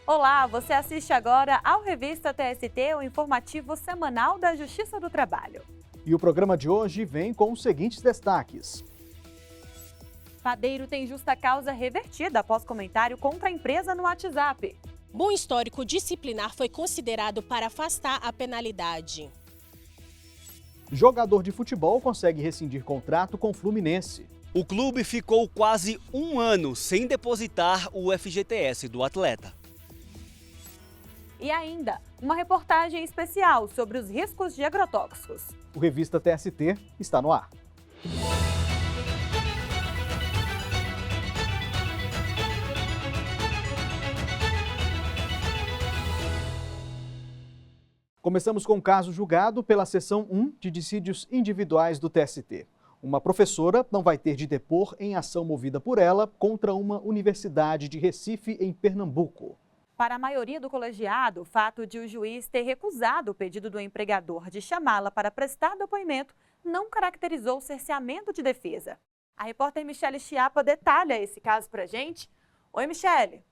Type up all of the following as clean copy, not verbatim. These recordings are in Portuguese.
Olá, você assiste agora ao Revista TST, o informativo semanal da Justiça do Trabalho. E o programa de hoje vem com os seguintes destaques. Padeiro tem justa causa revertida após comentário contra a empresa no WhatsApp. Bom histórico disciplinar foi considerado para afastar a penalidade. Jogador de futebol consegue rescindir contrato com Fluminense. O clube ficou quase um ano sem depositar o FGTS do atleta. E ainda, uma reportagem especial sobre os riscos de agrotóxicos. O Revista TST está no ar. Começamos com um caso julgado pela seção 1 de dissídios individuais do TST. Uma professora não vai ter de depor em ação movida por ela contra uma universidade de Recife, em Pernambuco. Para a maioria do colegiado, o fato de o juiz ter recusado o pedido do empregador de chamá-la para prestar depoimento não caracterizou o cerceamento de defesa. A repórter Michele Chiapa detalha esse caso para a gente. Oi, Michele.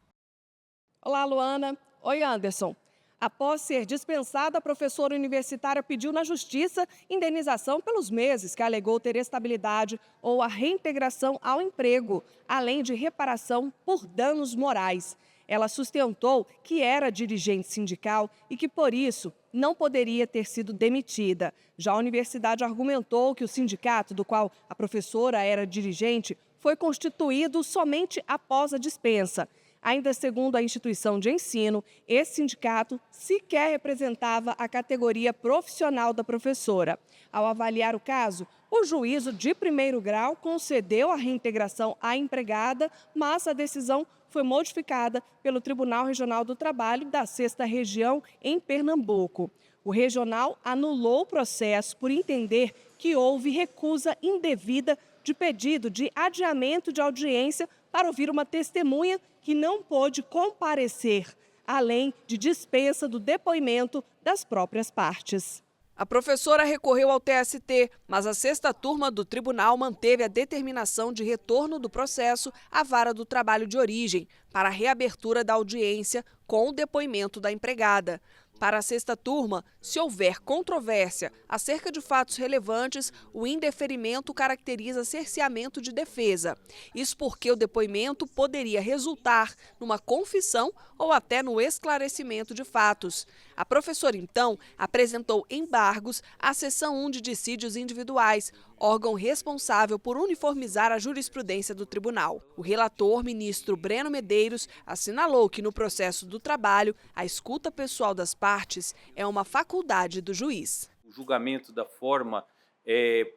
Olá, Luana. Oi, Anderson. Após ser dispensada, a professora universitária pediu na Justiça indenização pelos meses que alegou ter estabilidade ou a reintegração ao emprego, além de reparação por danos morais. Ela sustentou que era dirigente sindical e que, por isso, não poderia ter sido demitida. Já a universidade argumentou que o sindicato do qual a professora era dirigente foi constituído somente após a dispensa. Ainda segundo a instituição de ensino, esse sindicato sequer representava a categoria profissional da professora. Ao avaliar o caso, o juízo de primeiro grau concedeu a reintegração à empregada, mas a decisão foi modificada pelo Tribunal Regional do Trabalho da 6ª Região em Pernambuco. O regional anulou o processo por entender que houve recusa indevida de pedido de adiamento de audiência para ouvir uma testemunha que não pôde comparecer, além de dispensa do depoimento das próprias partes. A professora recorreu ao TST, mas a 6ª turma do tribunal manteve a determinação de retorno do processo à vara do trabalho de origem, para a reabertura da audiência com o depoimento da empregada. Para a 6ª turma, se houver controvérsia acerca de fatos relevantes, o indeferimento caracteriza cerceamento de defesa. Isso porque o depoimento poderia resultar numa confissão ou até no esclarecimento de fatos. A professora, então, apresentou embargos à seção 1 de dissídios individuais, órgão responsável por uniformizar a jurisprudência do tribunal. O relator, ministro Breno Medeiros, assinalou que no processo do trabalho, a escuta pessoal das partes é uma faculdade do juiz. O julgamento da forma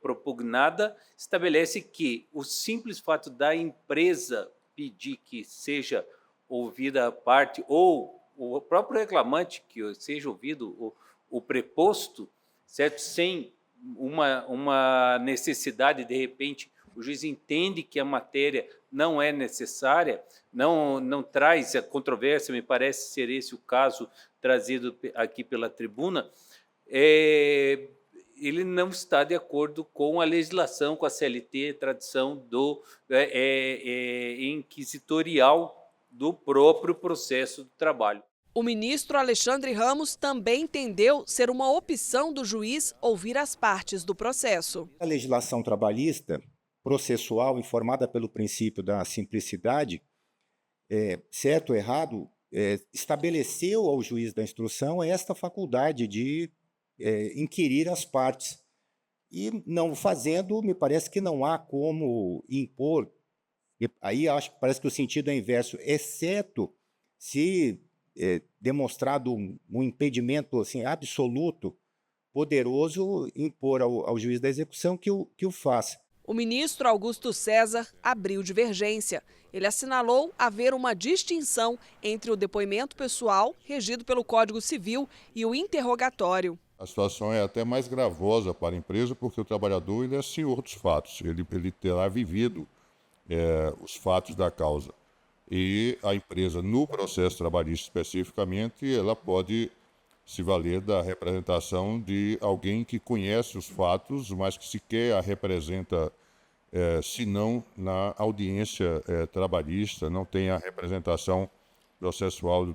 propugnada estabelece que o simples fato da empresa pedir que seja ouvida a parte ou o próprio reclamante que seja ouvido o preposto, certo? Sem uma necessidade, de repente, o juiz entende que a matéria não é necessária, não traz a controvérsia, me parece ser esse o caso trazido aqui pela tribuna, ele não está de acordo com a legislação, com a CLT, tradição inquisitorial do próprio processo do trabalho. O ministro Alexandre Ramos também entendeu ser uma opção do juiz ouvir as partes do processo. A legislação trabalhista processual, informada pelo princípio da simplicidade, certo ou errado, estabeleceu ao juiz da instrução esta faculdade de inquirir as partes. E não fazendo, me parece que não há como impor, e aí parece que o sentido é inverso, exceto se demonstrado um impedimento assim, absoluto, poderoso, impor ao juiz da execução que o faça. O ministro Augusto César abriu divergência. Ele assinalou haver uma distinção entre o depoimento pessoal, regido pelo Código Civil, e o interrogatório. A situação é até mais gravosa para a empresa, porque o trabalhador ele é senhor dos fatos, ele terá vivido os fatos da causa. E a empresa, no processo trabalhista especificamente, ela pode se valer da representação de alguém que conhece os fatos, mas que sequer a representa, se não na audiência trabalhista, não tem a representação processual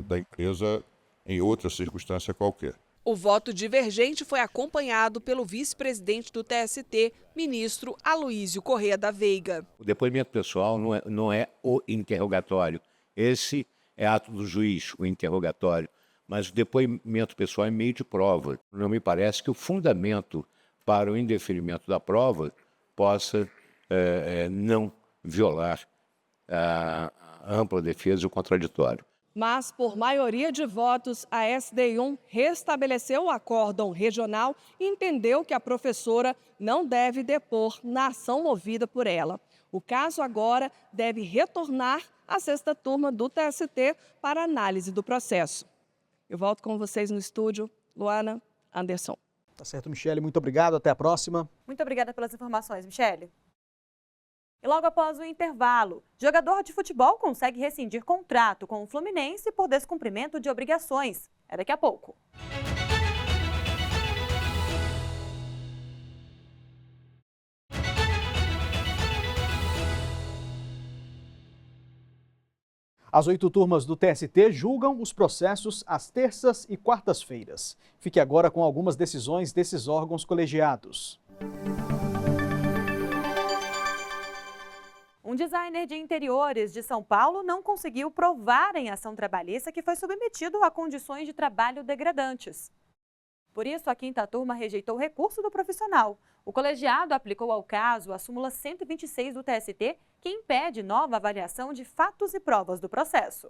da empresa em outra circunstância qualquer. O voto divergente foi acompanhado pelo vice-presidente do TST, ministro Aloísio Corrêa da Veiga. O depoimento pessoal não é o interrogatório. Esse é ato do juiz, o interrogatório. Mas o depoimento pessoal é meio de prova. Não me parece que o fundamento para o indeferimento da prova possa não violar a ampla defesa e o contraditório. Mas, por maioria de votos, a SDI1 restabeleceu o acórdão regional e entendeu que a professora não deve depor na ação movida por ela. O caso agora deve retornar à sexta turma do TST para análise do processo. Eu volto com vocês no estúdio. Luana, Anderson. Tá certo, Michele. Muito obrigado. Até a próxima. Muito obrigada pelas informações, Michele. E logo após o intervalo, jogador de futebol consegue rescindir contrato com o Fluminense por descumprimento de obrigações. É daqui a pouco. As 8 turmas do TST julgam os processos às terças e quartas-feiras. Fique agora com algumas decisões desses órgãos colegiados. Um designer de interiores de São Paulo não conseguiu provar em ação trabalhista que foi submetido a condições de trabalho degradantes. Por isso, a quinta turma rejeitou o recurso do profissional. O colegiado aplicou ao caso a súmula 126 do TST, que impede nova avaliação de fatos e provas do processo.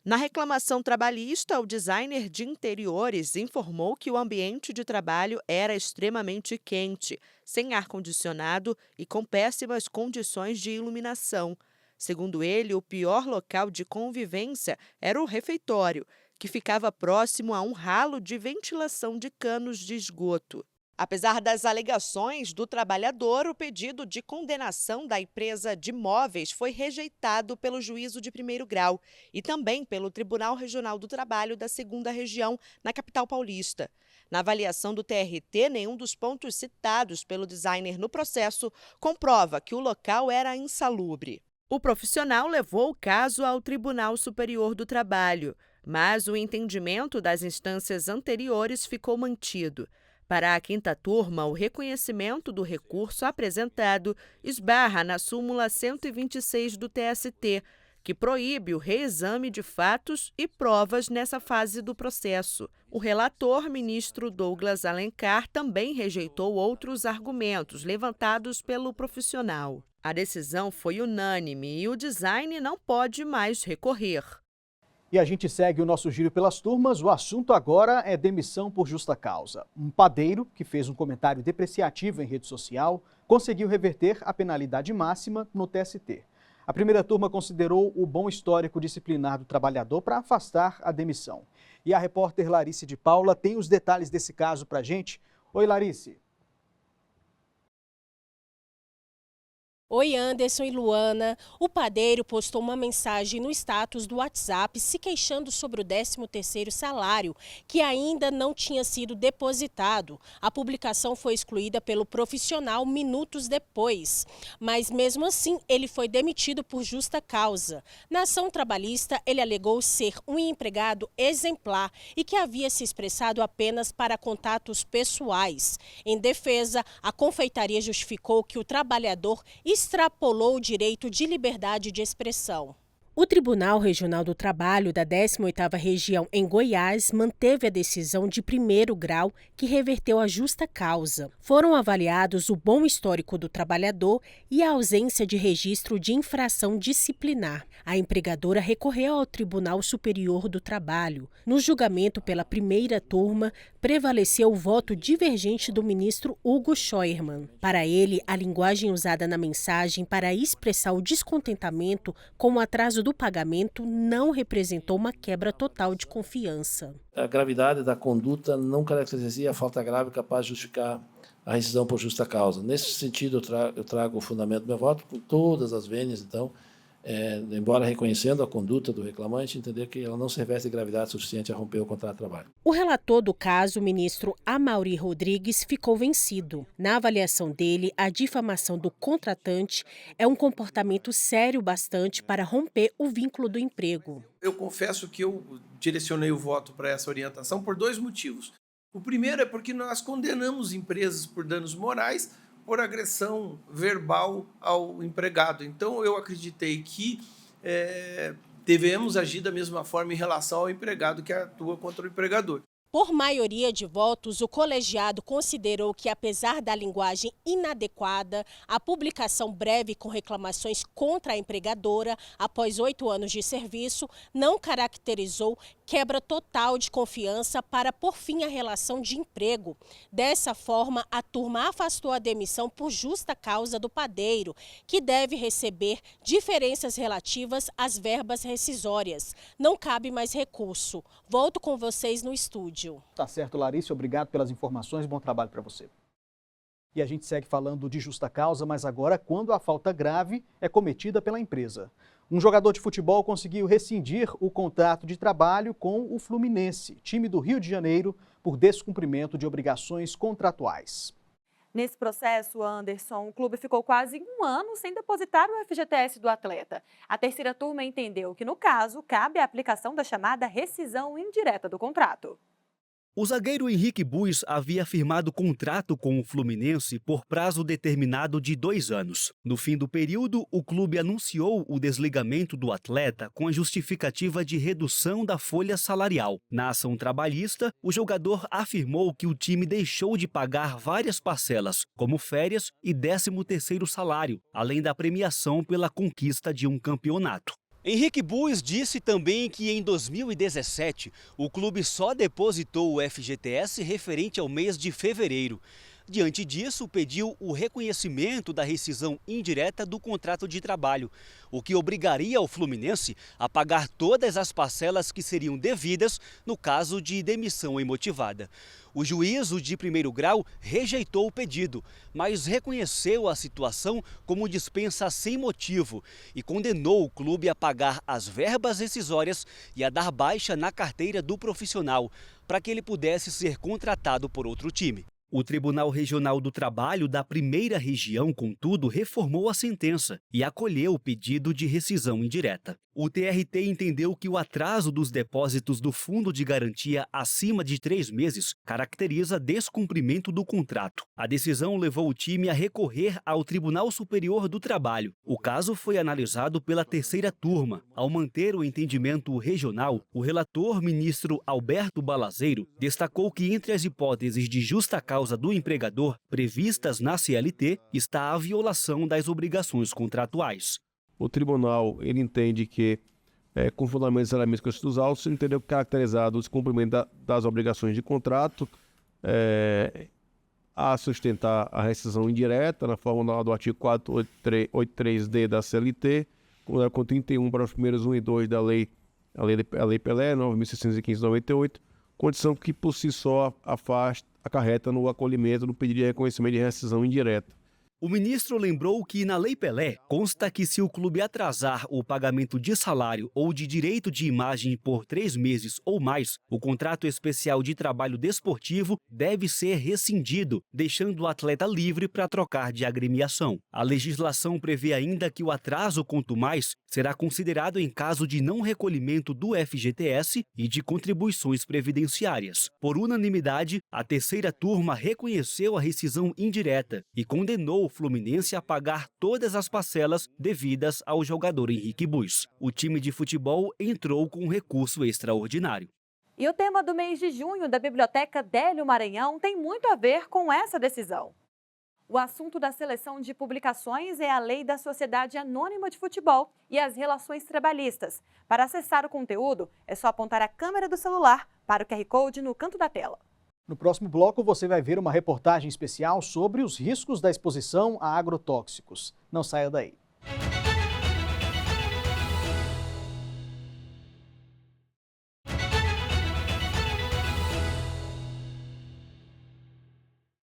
Na reclamação trabalhista, o designer de interiores informou que o ambiente de trabalho era extremamente quente, sem ar-condicionado e com péssimas condições de iluminação. Segundo ele, o pior local de convivência era o refeitório, que ficava próximo a um ralo de ventilação de canos de esgoto. Apesar das alegações do trabalhador, o pedido de condenação da empresa de móveis foi rejeitado pelo juízo de primeiro grau e também pelo Tribunal Regional do Trabalho da 2ª Região, na capital paulista. Na avaliação do TRT, nenhum dos pontos citados pelo designer no processo comprova que o local era insalubre. O profissional levou o caso ao Tribunal Superior do Trabalho, mas o entendimento das instâncias anteriores ficou mantido. Para a quinta turma, o reconhecimento do recurso apresentado esbarra na súmula 126 do TST, que proíbe o reexame de fatos e provas nessa fase do processo. O relator, ministro Douglas Alencar, também rejeitou outros argumentos levantados pelo profissional. A decisão foi unânime e o design não pode mais recorrer. E a gente segue o nosso giro pelas turmas. O assunto agora é demissão por justa causa. Um padeiro, que fez um comentário depreciativo em rede social, conseguiu reverter a penalidade máxima no TST. A primeira turma considerou o bom histórico disciplinar do trabalhador para afastar a demissão. E a repórter Larice de Paula tem os detalhes desse caso para a gente. Oi, Larice. Oi, Anderson e Luana. O padeiro postou uma mensagem no status do WhatsApp se queixando sobre o 13º salário, que ainda não tinha sido depositado. A publicação foi excluída pelo profissional minutos depois, mas mesmo assim ele foi demitido por justa causa. Na ação trabalhista, ele alegou ser um empregado exemplar e que havia se expressado apenas para contatos pessoais. Em defesa, a confeitaria justificou que o trabalhador extrapolou o direito de liberdade de expressão. O Tribunal Regional do Trabalho da 18ª Região em Goiás manteve a decisão de primeiro grau que reverteu a justa causa. Foram avaliados o bom histórico do trabalhador e a ausência de registro de infração disciplinar. A empregadora recorreu ao Tribunal Superior do Trabalho. No julgamento pela primeira turma, prevaleceu o voto divergente do ministro Hugo Scheuermann. Para ele, a linguagem usada na mensagem para expressar o descontentamento com o atraso do pagamento não representou uma quebra total de confiança. A gravidade da conduta não caracterizaria a falta grave capaz de justificar a rescisão por justa causa. Nesse sentido, eu trago o fundamento do meu voto com todas as vênias, então, embora reconhecendo a conduta do reclamante, entender que ela não se reveste de gravidade suficiente a romper o contrato de trabalho. O relator do caso, o ministro Amaury Rodrigues, ficou vencido. Na avaliação dele, a difamação do contratante é um comportamento sério bastante para romper o vínculo do emprego. Eu confesso que eu direcionei o voto para essa orientação por 2 motivos. O primeiro é porque nós condenamos empresas por danos morais, por agressão verbal ao empregado. Então, eu acreditei que devemos agir da mesma forma em relação ao empregado que atua contra o empregador. Por maioria de votos, o colegiado considerou que, apesar da linguagem inadequada, a publicação breve com reclamações contra a empregadora após 8 anos de serviço não caracterizou quebra total de confiança para pôr fim à relação de emprego. Dessa forma, a turma afastou a demissão por justa causa do padeiro, que deve receber diferenças relativas às verbas rescisórias. Não cabe mais recurso. Volto com vocês no estúdio. Tá certo, Larissa, obrigado pelas informações, bom trabalho para você. E a gente segue falando de justa causa, mas agora quando a falta grave é cometida pela empresa. Um jogador de futebol conseguiu rescindir o contrato de trabalho com o Fluminense, time do Rio de Janeiro, por descumprimento de obrigações contratuais. Nesse processo, Anderson, o clube ficou quase 1 ano sem depositar o FGTS do atleta. A terceira turma entendeu que, no caso, cabe a aplicação da chamada rescisão indireta do contrato. O zagueiro Henrique Bues havia firmado contrato com o Fluminense por prazo determinado de 2 anos. No fim do período, o clube anunciou o desligamento do atleta com a justificativa de redução da folha salarial. Na ação trabalhista, o jogador afirmou que o time deixou de pagar várias parcelas, como férias e 13º salário, além da premiação pela conquista de um campeonato. Henrique Bues disse também que em 2017 o clube só depositou o FGTS referente ao mês de fevereiro. Diante disso, pediu o reconhecimento da rescisão indireta do contrato de trabalho, o que obrigaria o Fluminense a pagar todas as parcelas que seriam devidas no caso de demissão imotivada. O juízo de primeiro grau rejeitou o pedido, mas reconheceu a situação como dispensa sem motivo e condenou o clube a pagar as verbas rescisórias e a dar baixa na carteira do profissional, para que ele pudesse ser contratado por outro time. O Tribunal Regional do Trabalho da Primeira Região, contudo, reformou a sentença e acolheu o pedido de rescisão indireta. O TRT entendeu que o atraso dos depósitos do Fundo de Garantia acima de 3 meses caracteriza descumprimento do contrato. A decisão levou o time a recorrer ao Tribunal Superior do Trabalho. O caso foi analisado pela terceira turma. Ao manter o entendimento regional, o relator, ministro Alberto Balazeiro, destacou que entre as hipóteses de justa causa do empregador previstas na CLT está a violação das obrigações contratuais. O tribunal ele entende que, com fundamentos e elementos constitucionais, entendeu que caracterizado o descumprimento das obrigações de contrato, a sustentar a rescisão indireta na forma do artigo 483D da CLT, com 31 para os primeiros 1 e 2 da Lei Pelé, 9.615/98, condição que por si só acarreta no acolhimento do pedido de reconhecimento de rescisão indireta. O ministro lembrou que na Lei Pelé consta que se o clube atrasar o pagamento de salário ou de direito de imagem por 3 meses ou mais, o contrato especial de trabalho desportivo deve ser rescindido, deixando o atleta livre para trocar de agremiação. A legislação prevê ainda que o atraso contumaz será considerado em caso de não recolhimento do FGTS e de contribuições previdenciárias. Por unanimidade, a terceira turma reconheceu a rescisão indireta e condenou o Fluminense a pagar todas as parcelas devidas ao jogador Henrique Bues. O time de futebol entrou com um recurso extraordinário. E o tema do mês de junho da Biblioteca Délio Maranhão tem muito a ver com essa decisão. O assunto da seleção de publicações é a Lei da Sociedade Anônima de Futebol e as relações trabalhistas. Para acessar o conteúdo, é só apontar a câmera do celular para o QR Code no canto da tela. No próximo bloco, você vai ver uma reportagem especial sobre os riscos da exposição a agrotóxicos. Não saia daí.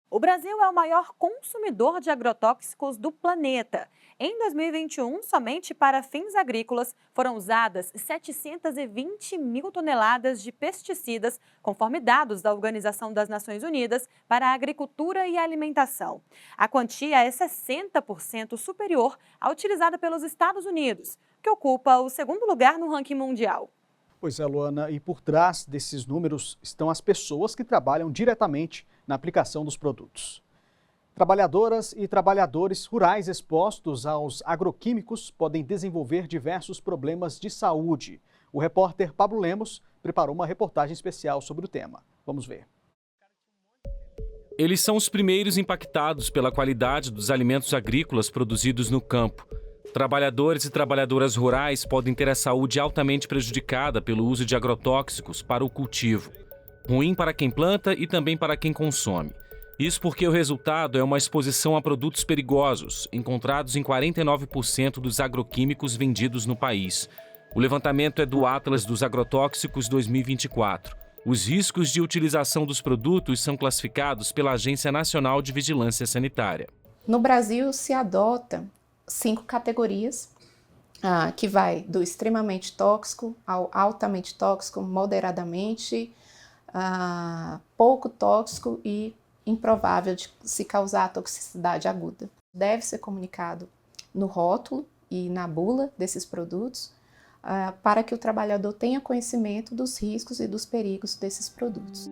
O O Brasil é o maior consumidor de agrotóxicos do planeta. Em 2021, somente para fins agrícolas, foram usadas 720 mil toneladas de pesticidas, conforme dados da Organização das Nações Unidas para a Agricultura e Alimentação. A quantia é 60% superior à utilizada pelos Estados Unidos, que ocupa o segundo lugar no ranking mundial. Pois é, Luana, e por trás desses números estão as pessoas que trabalham diretamente na aplicação dos produtos. Trabalhadoras e trabalhadores rurais expostos aos agroquímicos podem desenvolver diversos problemas de saúde. O repórter Pablo Lemos preparou uma reportagem especial sobre o tema. Vamos ver. Eles são os primeiros impactados pela qualidade dos alimentos agrícolas produzidos no campo. Trabalhadores e trabalhadoras rurais podem ter a saúde altamente prejudicada pelo uso de agrotóxicos para o cultivo. Ruim para quem planta e também para quem consome. Isso porque o resultado é uma exposição a produtos perigosos, encontrados em 49% dos agroquímicos vendidos no país. O levantamento é do Atlas dos Agrotóxicos 2024. Os riscos de utilização dos produtos são classificados pela Agência Nacional de Vigilância Sanitária. No Brasil, se adota 5 categorias, que vai do extremamente tóxico ao altamente tóxico, moderadamente, pouco tóxico e improvável de se causar toxicidade aguda. Deve ser comunicado no rótulo e na bula desses produtos para que o trabalhador tenha conhecimento dos riscos e dos perigos desses produtos.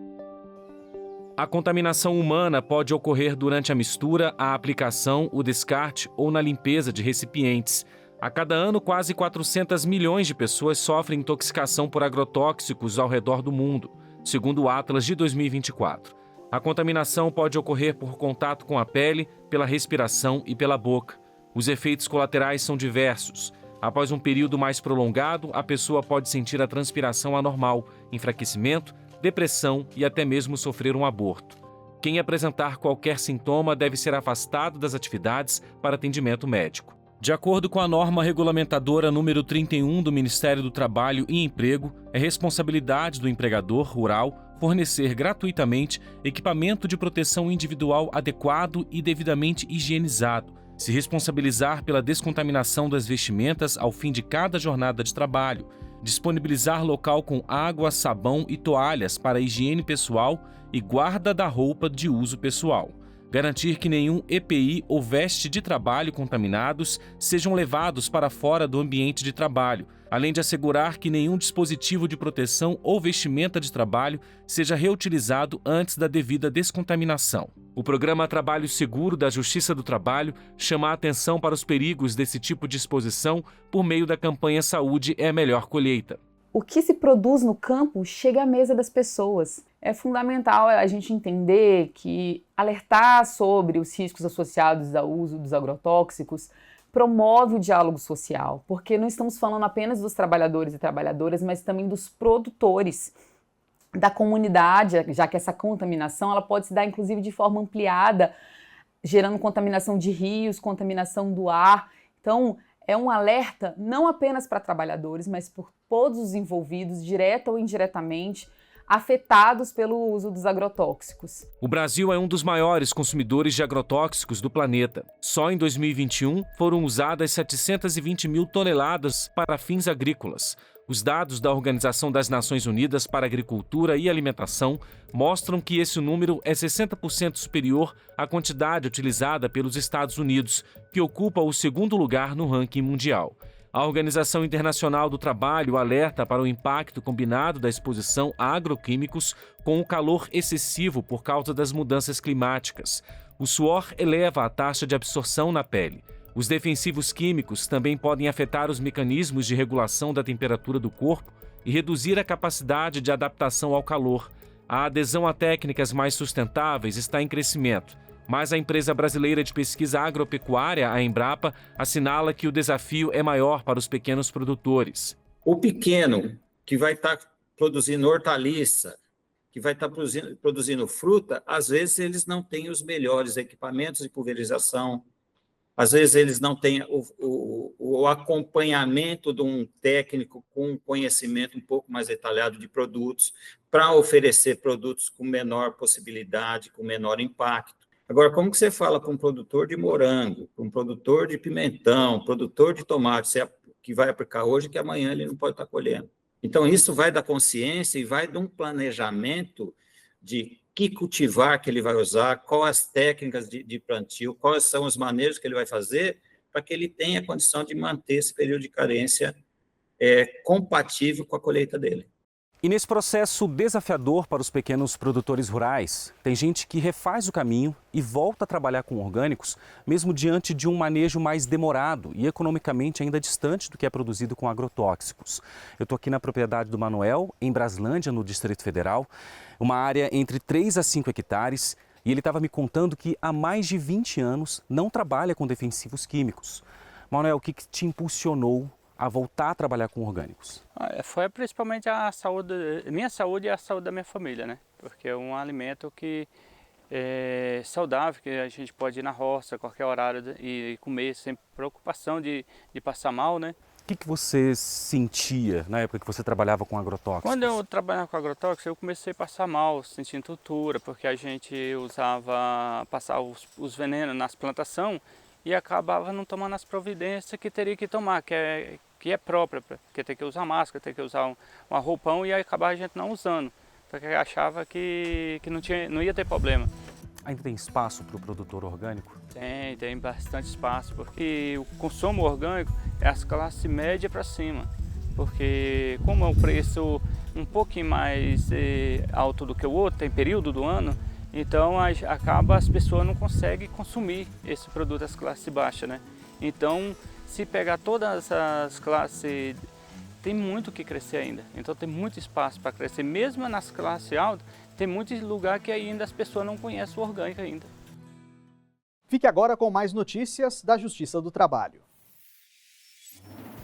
A contaminação humana pode ocorrer durante a mistura, a aplicação, o descarte ou na limpeza de recipientes. A cada ano, quase 400 milhões de pessoas sofrem intoxicação por agrotóxicos ao redor do mundo, segundo o Atlas de 2024. A contaminação pode ocorrer por contato com a pele, pela respiração e pela boca. Os efeitos colaterais são diversos. Após um período mais prolongado, a pessoa pode sentir a transpiração anormal, enfraquecimento, depressão e até mesmo sofrer um aborto. Quem apresentar qualquer sintoma deve ser afastado das atividades para atendimento médico. De acordo com a norma regulamentadora número 31 do Ministério do Trabalho e Emprego, é responsabilidade do empregador rural fornecer gratuitamente equipamento de proteção individual adequado e devidamente higienizado, se responsabilizar pela descontaminação das vestimentas ao fim de cada jornada de trabalho, disponibilizar local com água, sabão e toalhas para higiene pessoal e guarda da roupa de uso pessoal. Garantir que nenhum EPI ou veste de trabalho contaminados sejam levados para fora do ambiente de trabalho, além de assegurar que nenhum dispositivo de proteção ou vestimenta de trabalho seja reutilizado antes da devida descontaminação. O programa Trabalho Seguro da Justiça do Trabalho chama a atenção para os perigos desse tipo de exposição por meio da campanha Saúde é a Melhor Colheita. O que se produz no campo chega à mesa das pessoas. É fundamental a gente entender que alertar sobre os riscos associados ao uso dos agrotóxicos promove o diálogo social, porque não estamos falando apenas dos trabalhadores e trabalhadoras, mas também dos produtores, da comunidade, já que essa contaminação ela pode se dar inclusive de forma ampliada, gerando contaminação de rios, contaminação do ar. Então, é um alerta não apenas para trabalhadores, mas por todos os envolvidos, direta ou indiretamente, afetados pelo uso dos agrotóxicos. O Brasil é um dos maiores consumidores de agrotóxicos do planeta. Só em 2021 foram usadas 720 mil toneladas para fins agrícolas. Os dados da Organização das Nações Unidas para a Agricultura e Alimentação mostram que esse número é 60% superior à quantidade utilizada pelos Estados Unidos, que ocupa o segundo lugar no ranking mundial. A Organização Internacional do Trabalho alerta para o impacto combinado da exposição a agroquímicos com o calor excessivo por causa das mudanças climáticas. O suor eleva a taxa de absorção na pele. Os defensivos químicos também podem afetar os mecanismos de regulação da temperatura do corpo e reduzir a capacidade de adaptação ao calor. A adesão a técnicas mais sustentáveis está em crescimento, mas a empresa brasileira de pesquisa agropecuária, a Embrapa, assinala que o desafio é maior para os pequenos produtores. O pequeno, que vai estar produzindo hortaliça, que vai estar produzindo fruta, às vezes eles não têm os melhores equipamentos de pulverização, às vezes eles não têm o acompanhamento de um técnico com um conhecimento um pouco mais detalhado de produtos, para oferecer produtos com menor possibilidade, com menor impacto. Agora, como que você fala para um produtor de morango, para um produtor de pimentão, produtor de tomate, que vai aplicar hoje, que amanhã ele não pode estar colhendo? Então, isso vai da consciência e vai de um planejamento de que cultivar que ele vai usar, quais as técnicas de plantio, quais são os manejos que ele vai fazer, para que ele tenha condição de manter esse período de carência compatível com a colheita dele. E nesse processo desafiador para os pequenos produtores rurais, tem gente que refaz o caminho e volta a trabalhar com orgânicos, mesmo diante de um manejo mais demorado e economicamente ainda distante do que é produzido com agrotóxicos. Eu estou aqui na propriedade do Manuel, em Braslândia, no Distrito Federal, uma área entre 3 a 5 hectares, e ele estava me contando que há mais de 20 anos não trabalha com defensivos químicos. Manuel, o que te impulsionou a voltar a trabalhar com orgânicos? Foi principalmente a saúde, minha saúde e a saúde da minha família, né? Porque é um alimento que é saudável, que a gente pode ir na roça a qualquer horário e comer sem preocupação de passar mal, né? O que você sentia na época que você trabalhava com agrotóxicos? Quando eu trabalhava com agrotóxicos, eu comecei a passar mal, sentindo tontura, porque a gente passava os venenos nas plantações e acabava não tomando as providências que teria que tomar, que é própria, porque tem que usar máscara, tem que usar um roupão, e aí acabava a gente não usando, porque achava que não ia ter problema. Ainda tem espaço para o produtor orgânico? Tem bastante espaço, porque o consumo orgânico é as classes média para cima, porque como é um preço um pouquinho mais alto do que o outro, tem período do ano, então acaba as pessoas não conseguem consumir esse produto das classes baixas, né? Então, se pegar todas as classes, tem muito que crescer ainda. Então tem muito espaço para crescer. Mesmo nas classes altas, tem muito lugar que ainda as pessoas não conhecem o orgânico ainda. Fique agora com mais notícias da Justiça do Trabalho.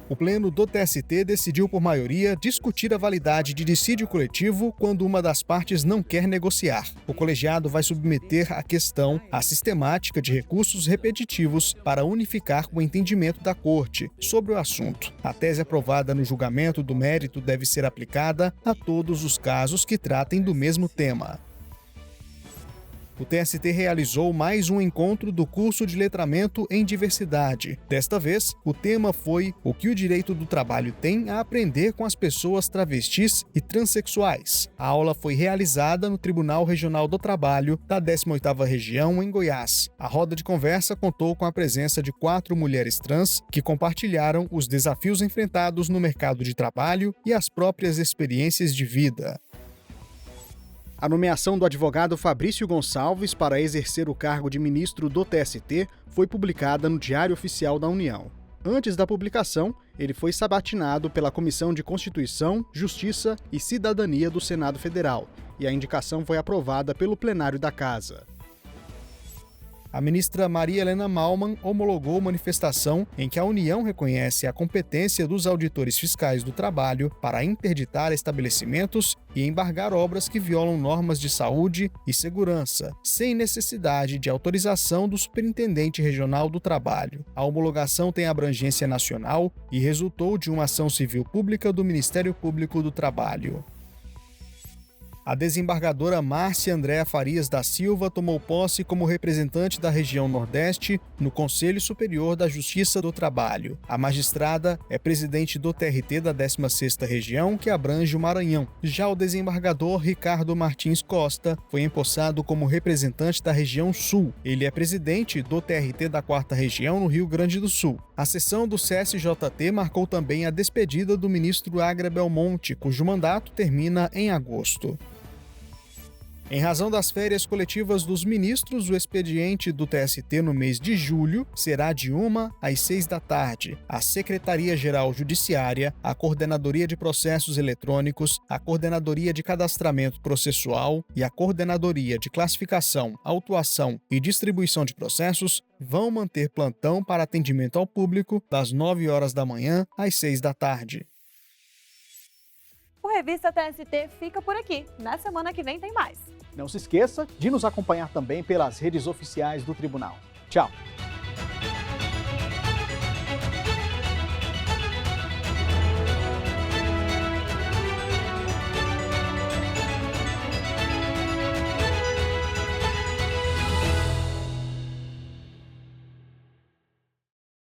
O Pleno do TST decidiu por maioria discutir a validade de dissídio coletivo quando uma das partes não quer negociar. O colegiado vai submeter a questão à sistemática de recursos repetitivos para unificar o entendimento da Corte sobre o assunto. A tese aprovada no julgamento do mérito deve ser aplicada a todos os casos que tratem do mesmo tema. O TST realizou mais um encontro do curso de letramento em diversidade. Desta vez, o tema foi o que o direito do trabalho tem a aprender com as pessoas travestis e transexuais. A aula foi realizada no Tribunal Regional do Trabalho da 18ª Região, em Goiás. A roda de conversa contou com a presença de 4 mulheres trans que compartilharam os desafios enfrentados no mercado de trabalho e as próprias experiências de vida. A nomeação do advogado Fabrício Gonçalves para exercer o cargo de ministro do TST foi publicada no Diário Oficial da União. Antes da publicação, ele foi sabatinado pela Comissão de Constituição, Justiça e Cidadania do Senado Federal, e a indicação foi aprovada pelo plenário da Casa. A ministra Maria Helena Malman homologou manifestação em que a União reconhece a competência dos auditores fiscais do trabalho para interditar estabelecimentos e embargar obras que violam normas de saúde e segurança, sem necessidade de autorização do Superintendente Regional do Trabalho. A homologação tem abrangência nacional e resultou de uma ação civil pública do Ministério Público do Trabalho. A desembargadora Márcia Andréa Farias da Silva tomou posse como representante da região Nordeste no Conselho Superior da Justiça do Trabalho. A magistrada é presidente do TRT da 16ª Região, que abrange o Maranhão. Já o desembargador Ricardo Martins Costa foi empossado como representante da região Sul. Ele é presidente do TRT da 4ª Região, no Rio Grande do Sul. A sessão do CSJT marcou também a despedida do ministro Agra Belmonte, cujo mandato termina em agosto. Em razão das férias coletivas dos ministros, o expediente do TST no mês de julho será de 1 às 6 da tarde. A Secretaria-Geral Judiciária, a Coordenadoria de Processos Eletrônicos, a Coordenadoria de Cadastramento Processual e a Coordenadoria de Classificação, Autuação e Distribuição de Processos vão manter plantão para atendimento ao público das 9 horas da manhã às 6 da tarde. O Revista TST fica por aqui. Na semana que vem tem mais. Não se esqueça de nos acompanhar também pelas redes oficiais do Tribunal. Tchau!